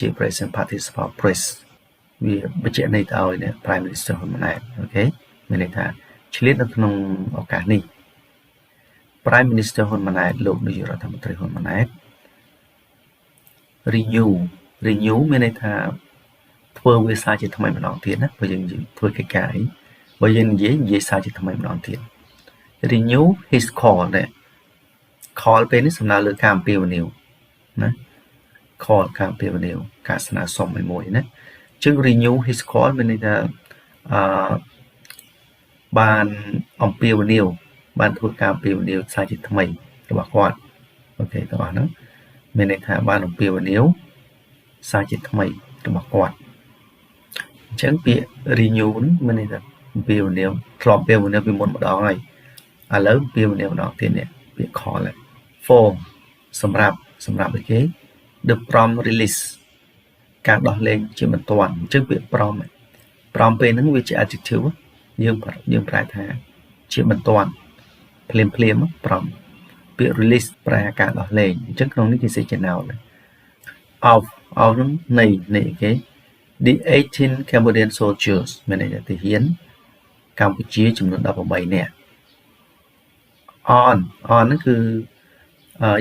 ជា present participle press វាបញ្ជាក់ន័យទៅឲ្យ Prime Minister ហ៊ុនម៉ាណែត អូខេ មានន័យថាឆ្លៀតនៅក្នុងឱកាសនេះ Prime Minister ហ៊ុនម៉ាណែត លោកនាយករដ្ឋមន្ត្រីហ៊ុនម៉ាណែត renew មានន័យថាធ្វើវាសារជាថ្មីម្ដងទៀតណាបើយើងធ្វើកិច្ចការអីបើយើងនិយាយសារជាថ្មីម្ដងទៀត renew his call ដែរ call ពេលនេះសំដៅលើការអំពាវនាវណា call ការអំពាវនាវការស្នើសុំឲ្យមួយណាចឹង renew his call មានន័យថាបានអំពាវនាវបានធ្វើការអំពាវនាវសារជាថ្មីរបស់គាត់អូខេទាំងអស់ហ្នឹងមានន័យថាបានអំពាវនាវសារជាថ្មីរបស់គាត់អញ្ចឹងពាក្យ renew មានន័យថាអំពាវនាវធ្លាប់អំពាវនាវពីមុនម្ដងហើយឥឡូវអំពាវនាវម្ដងទៀតនេះពាក្យ call for សម្រាប់អីគេ the prompt release ការដោះលែងជាបន្ទាន់អញ្ចឹងពាក្យ prompt ពេលហ្នឹងវាជា adjective យើងប្រែថាជាបន្ទាន់ភ្លាម prompt ពាក្យ release ប្រែការដោះលែងអញ្ចឹងក្នុងនេះគេសេចក្ដី noun of ហ្នឹងនៃអីគេ the 18 Cambodian soldiers មានន័យថាទាហានកម្ពុជាចំនួន18នាក់ on ហ្នឹងគឺ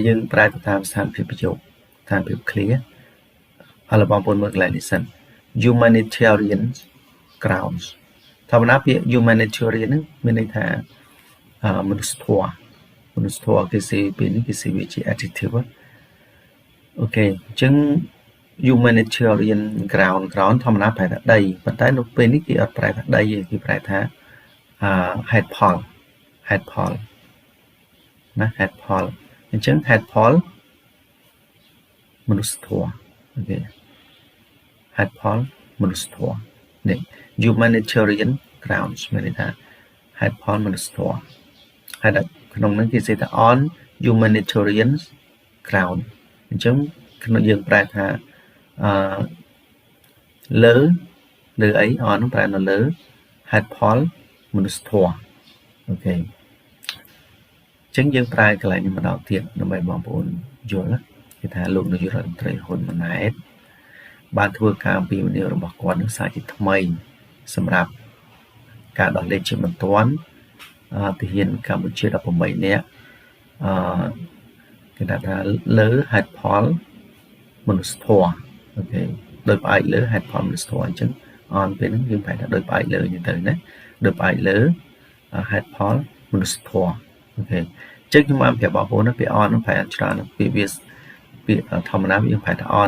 យើងប្រែទៅតាមស្ថានភាពប្រយោគស្ថានភាព clear ឥឡូវបងប្អូនមើលកន្លែងនេះសិន humanitarian grounds ធម្មតាពាក្យ humanitarian ហ្នឹងមានន័យថាមនុស្សធម៌គេសេពេលនេះគេសេវាជា adjective អូខេអញ្ចឹង humanitarian ground ធម្មតាប្រែថាដីប៉ុន្តែនៅពេលនេះគេអត់ប្រែថាដីទេគេប្រែថាហេតុផលណាហេតុផលអញ្ចឹងហេតុផលមនុស្សធម៌អូខេហេតុផលមនុស្សធម៌នេះ humanitarian grounds មានន័យថាហេតុផលមនុស្សធម៌ហើយក្នុងនោះគេសេថា on humanitarian ground អញ្ចឹងក្នុងយើងប្រែថាលើអី on នោះប្រែនៅលើហេតុផលមនុស្សធម៌អូខេអញ្ចឹងយើងប្រើកន្លែងនេះម្ដងទៀតដើម្បីបងប្អូនយល់គេថាលោកនាយករដ្ឋមន្ត្រីហ៊ុនម៉ាណែតបានធ្វើការអំពាវនាវរបស់គាត់នឹងសារជាថ្មីសម្រាប់ការដោះលែងជាបន្ទាន់ទាហានកម្ពុជា18នាក់គេថាលើហេតុផលមនុស្សធម៌អូខេដោយផ្អែកលើហេតុផលមនុស្សធម៌អញ្ចឹងអនពេលហ្នឹងយើងប្រែថាដោយផ្អែកលើហ្នឹងទៅណាដោយផ្អែកលើហេតុផលមនុស្សធម៌អូខេអញ្ចឹងខ្ញុំបានប្រាប់បងប្អូនពាក្យអនហ្នឹងប្រែច្រើនពាក្យវាពាក្យធម្មតាយើងប្រែថាអន